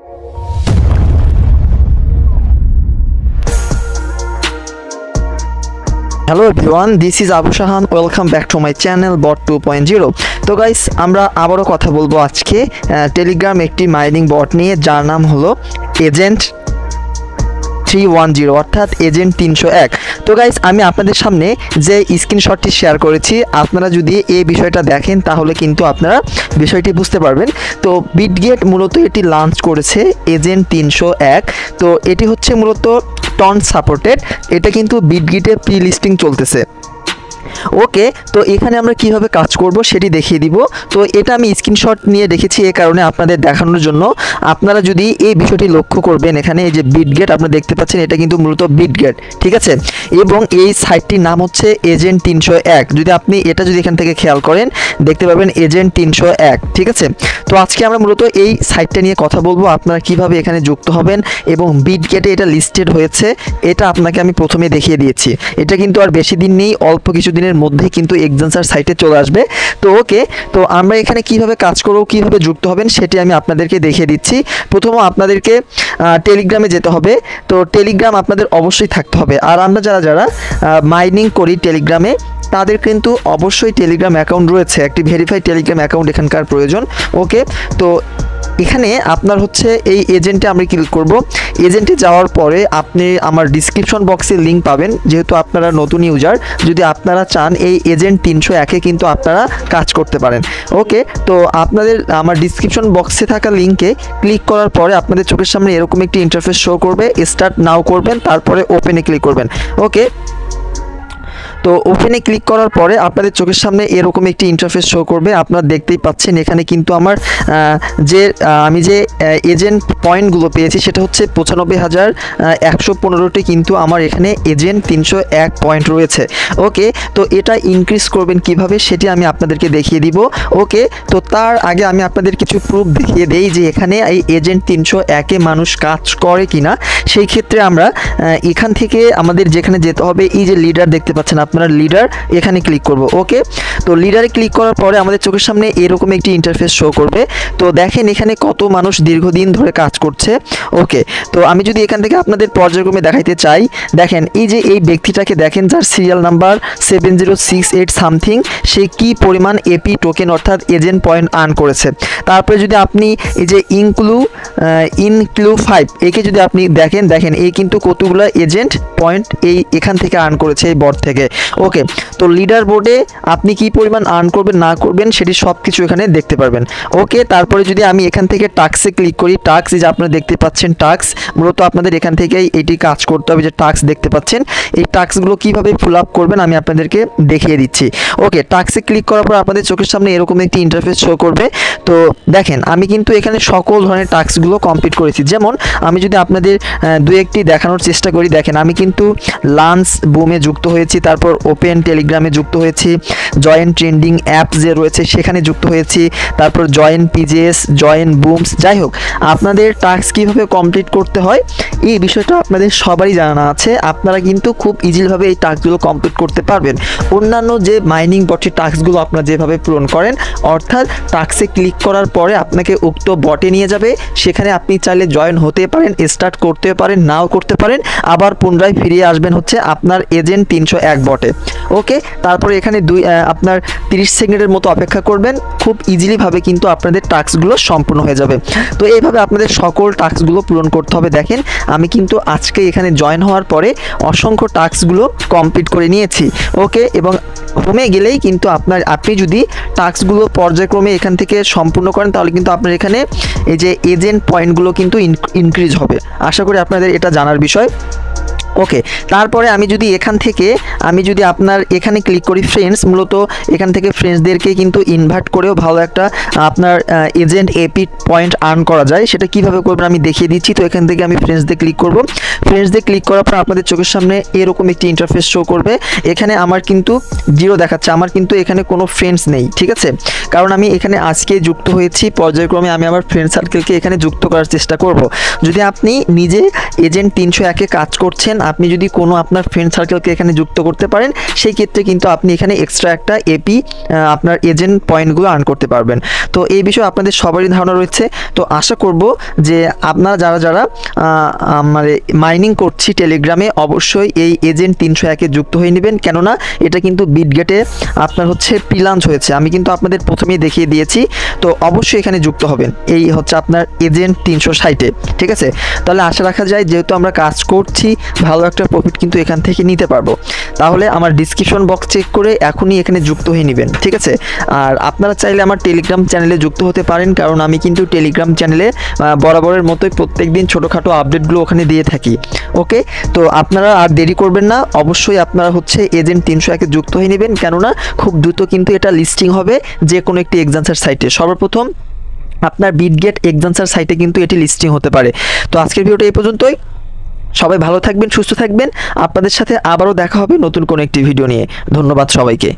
Hello everyone, this is Abu Shahan. Welcome back to my channel Bot 2.0. তো guys, আমরা আবারও কথা বলবো আজকে টেলিগ্রাম একটি মাইনিং বট নিয়ে, যার নাম হলো এজেন্ট 310 অর্থাৎ এজেন্ট 301। তো গাইস, আমি আপনাদের সামনে যে স্ক্রিনশটটি শেয়ার করেছি, আপনারা যদি এই বিষয়টা দেখেন তাহলে কিন্তু আপনারা বিষয়টি বুঝতে পারবেন। তো বিটগেট মূলত এটি লঞ্চ করেছে এজেন্ট 301। তো এটি হচ্ছে মূলত টন সাপোর্টেড, এটা কিন্তু বিটগেটে প্রি লিস্টিং চলতেছে। ওকে, তো এখানে আমরা কিভাবে কাজ করব সেটি দেখিয়ে দিব। তো এটা আমি স্ক্রিনশট নিয়ে রেখেছি এই কারণে আপনাদের দেখানোর জন্য। আপনারা যদি এই বিষয়টি লক্ষ্য করবেন, এখানে এই যে বিটগেট আপনারা দেখতে পাচ্ছেন, এটা কিন্তু মূলত বিটগেট, ঠিক আছে। এবং এই সাইটটির নাম হচ্ছে এজেন্ট 301। যদি আপনি এটা যদি এখান থেকে খেয়াল করেন দেখতে পাবেন এজেন্ট 301, ঠিক আছে। তো আজকে আমরা মূলত এই সাইটটা নিয়ে কথা বলবো, আপনারা কিভাবে এখানে যুক্ত হবেন এবং বিটগেটে এটা লিস্টেড হয়েছে, এটা আপনাকে আমি প্রথমে দেখিয়ে দিয়েছি। এটা কিন্তু আর বেশি দিন নেই, অল্প কিছু দিনের মধ্যে কিন্তু এক্সেঞ্জার সাইটে চলে আসবে। তো ওকে, তো আমরা এখানে কিভাবে কাজ করব, কিভাবে যুক্ত হবেন সেটি আমি আপনাদেরকে দেখিয়ে দিচ্ছি। প্রথমে আপনাদেরকে টেলিগ্রামে যেতে হবে। তো টেলিগ্রাম আপনাদের অবশ্যই থাকতে হবে। আর আমরা যারা মাইনিং করি টেলিগ্রামে, তাদের কিন্তু অবশ্যই টেলিগ্রাম অ্যাকাউন্ট রয়েছে, একটি ভেরিফাইড টেলিগ্রাম অ্যাকাউন্ট এখানকার প্রয়োজন। ওকে, তো এখানে আপনার হচ্ছে এই এজেন্টে আমরা ক্লিক করব। এজেন্টে যাওয়ার পরে আপনি আমার ডিসক্রিপশন বক্সে লিঙ্ক পাবেন, যেহেতু আপনারা নতুন ইউজার। যদি আপনারা চান এই এজেন্ট 301-এ কিন্তু আপনারা কাজ করতে পারেন। ওকে, তো আপনাদের আমার ডিসক্রিপশন বক্সে থাকা লিঙ্কে ক্লিক করার পরে আপনাদের চোখের সামনে এরকম একটি ইন্টারফেস শো করবে। স্টার্ট নাও করবেন, তারপরে ওপেনে ক্লিক করবেন। ওকে, তো ওপেনে ক্লিক করার পরে আপনাদের চোখের সামনে এরকম একটি ইন্টারফেস শো করবে। আপনারা দেখতেই পাচ্ছেন এখানে কিন্তু আমার আমি যে এজেন্ট পয়েন্টগুলো পেয়েছি সেটা হচ্ছে 95,115টি কিন্তু আমার এখানে এজেন্ট 301 পয়েন্ট রয়েছে। ওকে, তো এটা ইনক্রিজ করবেন কিভাবে সেটি আমি আপনাদেরকে দেখিয়ে দিব। ওকে, তো তার আগে আমি আপনাদের কিছু প্রুফ দেখিয়ে দেই যে এখানে এই এজেন্ট 301-এ মানুষ কাজ করে কিনা। সেই ক্ষেত্রে আমরা এখান থেকে আমাদের যেখানে যেতে হবে, এই যে লিডার দেখতে পাচ্ছেন আপনারা, লিডার এখানে ক্লিক করব। ওকে, তো লিডারে ক্লিক করার পরে আমাদের চোখের সামনে এরকম একটি ইন্টারফেস শো করবে। তো দেখেন এখানে কত মানুষ দীর্ঘদিন ধরে কাজ করছে। ওকে, তো আমি যদি এখান থেকে আপনাদের পর্যায়ক্রমে দেখাইতে চাই, দেখেন এই যে এই ব্যক্তিটাকে দেখেন, যার সিরিয়াল নাম্বার 7068 সামথিং, সে কি পরিমাণ এপি টোকেন অর্থাৎ এজেন্ট পয়েন্ট আর্ন করেছে। তারপরে যদি আপনি এই যে ইনক্লু 5 একে যদি আপনি দেখেন এই কিন্তু কতগুলো এজেন্ট পয়েন্ট এখান থেকে আর্ন করেছে এই বট থেকে। ওকে, তো লিডার বোর্ডে আপনি কি পরিমাণ আর্ন করবেন না করবেন সেটি সব কিছু এখানে দেখতে পারবেন। ওকে, তারপরে যদি আমি এখান থেকে টাস্কে ক্লিক করি, টাস্ক এই যে আপনারা দেখতে পাচ্ছেন টাস্ক, মূলত আপনাদের এখান থেকেই এটি কাজ করতে হবে। যে টাস্ক দেখতে পাচ্ছেন, এই টাস্কগুলো কিভাবে ফুল আপ করবেন আমি আপনাদেরকে দেখিয়ে দিচ্ছি। ওকে, টাস্কে ক্লিক করার পর আপনাদের চোখের সামনে এরকম একটি ইন্টারফেস শো করবে। তো দেখেন আমি কিন্তু এখানে সকল ধরনের টাস্কগুলো কমপ্লিট করেছি। যেমন আমি যদি আপনাদের দু একটি দেখানোর চেষ্টা করি, দেখেন আমি কিন্তু লাঞ্চ বুমে যুক্ত হয়েছি, তারপর ওপেন টেলিগ্রামে যুক্ত হয়েছি, জয়েন ট্রেন্ডিং অ্যাপ যে রয়েছে সেখানে যুক্ত হয়েছি, তারপর জয়েন পিজিএস, জয়েন বুমস। যাই হোক, আপনাদের টাস্ক কীভাবে কমপ্লিট করতে হয় এই বিষয়টা আপনাদের সবারই জানা আছে। আপনারা কিন্তু খুব ইজিভাবে এই টাস্কগুলো কমপ্লিট করতে পারবেন। অন্যান্য যে মাইনিং বটের টাস্কগুলো আপনারা যেভাবে পূরণ করেন, অর্থাৎ টাস্কে ক্লিক করার পরে আপনাকে উক্ত বটে নিয়ে যাবে, সেখানে আপনি চাইলে জয়েন হতে পারেন, স্টার্ট করতে পারেন, নাও করতে পারেন, আবার পুনরায় ফিরিয়ে আসবেন হচ্ছে আপনার এজেন্ট 301 বটে। ওকে, তারপরে এখানে আপনার 30 সেকেন্ডের মতো অপেক্ষা করবেন। খুব ইজিলিভাবে কিন্তু আপনাদের টাস্কগুলো সম্পূর্ণ হয়ে যাবে। তো এইভাবে আপনাদের সকল টাস্কগুলো পূরণ করতে হবে। দেখেন আমি কিন্তু আজকে এখানে জয়েন হওয়ার পরে অসংখ্য টাস্কগুলো কমপ্লিট করে নিয়েছি। ওকে, এবং হোমে গেলেই কিন্তু আপনি যদি টাস্কগুলো পর্যায়ক্রমে এখান থেকে সম্পূর্ণ করেন তাহলে কিন্তু আপনার এখানে এই যে এজেন্ট পয়েন্টগুলো কিন্তু ইনক্রিজ হবে। আশা করি আপনাদের এটা জানার বিষয়। ওকে, তারপরে আমি যদি আপনার এখানে ক্লিক করি ফ্রেন্ডস, মূলত এখান থেকে ফ্রেন্ডসদেরকে কিন্তু ইনভাইট করেও ভালো একটা আপনার এজেন্ট এপি পয়েন্ট আর্ন করা যায়। সেটা কিভাবে করবেন আমি দেখিয়ে দিচ্ছি। তো এখান থেকে আমি ফ্রেন্ডসদের ক্লিক করব। ফ্রেন্ডসদের ক্লিক করার পর আপনাদের চোখের সামনে এরকম একটি ইন্টারফেস শো করবে। এখানে আমার কিন্তু 0 দেখাচ্ছে, আমার কিন্তু এখানে কোনো ফ্রেন্ডস নেই, ঠিক আছে। কারণ আমি এখানে আজকে যুক্ত হয়েছি, পর্যায়ক্রমে আমি আমার ফ্রেন্ড সার্কেলকে এখানে যুক্ত করার চেষ্টা করব। যদি আপনি নিজে এজেন্ট 301-এ কাজ করছেন, আপনি যদি কোনো আপনার ফ্রেন্ড সার্কেলকে এখানে যুক্ত করতে পারেন, সেই ক্ষেত্রে কিন্তু আপনি এখানে এক্সট্রা একটা এপি আপনার এজেন্ট পয়েন্টগুলো আর্ন করতে পারবেন। তো এই বিষয়ে আপনাদের সবারই ধারণা রয়েছে। তো আশা করব যে আপনারা যারা মানে মাইনিং করছি টেলিগ্রামে, অবশ্যই এই এজেন্ট 301-এ যুক্ত হয়ে নেবেন, কেননা এটা কিন্তু বিটগেটে আপনার হচ্ছে প্রি-লঞ্চ হয়েছে। আমি কিন্তু আপনাদের প্রথমেই দেখিয়ে দিয়েছি। তো অবশ্যই এখানে যুক্ত হবেন, এই হচ্ছে আপনার এজেন্ট 360-এ। ঠিক আছে, তাহলে আশা রাখা যায় যেহেতু আমরা কাজ করছি, ভালো একটা প্রফিট কিন্তু এখান থেকে নিতে পারবো। তাহলে আমার ডিসক্রিপশন বক্স চেক করে এখনই এখানে যুক্ত হয়ে নেবেন। ঠিক আছে, আর আপনারা চাইলে আমার টেলিগ্রাম চ্যানেলে যুক্ত হতে পারেন, কারণ আমি কিন্তু টেলিগ্রাম চ্যানেলে বরাবরের মতোই প্রত্যেক দিন ছোটোখাটো আপডেটগুলো ওখানে দিয়ে থাকি। ওকে, তো আপনারা আর দেরি করবেন না, অবশ্যই আপনারা হচ্ছে এজেন্ট 301-এ যুক্ত হয়ে নেবেন, কেননা খুব দ্রুত কিন্তু এটা লিস্টিং হবে যে কোনো একটি এক্সান্সার সাইটে। সর্বপ্রথম আপনার বিটগেট এক্সান্সার সাইটে কিন্তু এটি লিস্টিং হতে পারে। তো আজকের ভিডিওটা এই পর্যন্তই। সবাই ভালো থাকবেন, সুস্থ থাকবেন। আপনাদের সাথে আবারও দেখা হবে নতুন কোনো একটি ভিডিও নিয়ে। ধন্যবাদ সবাইকে।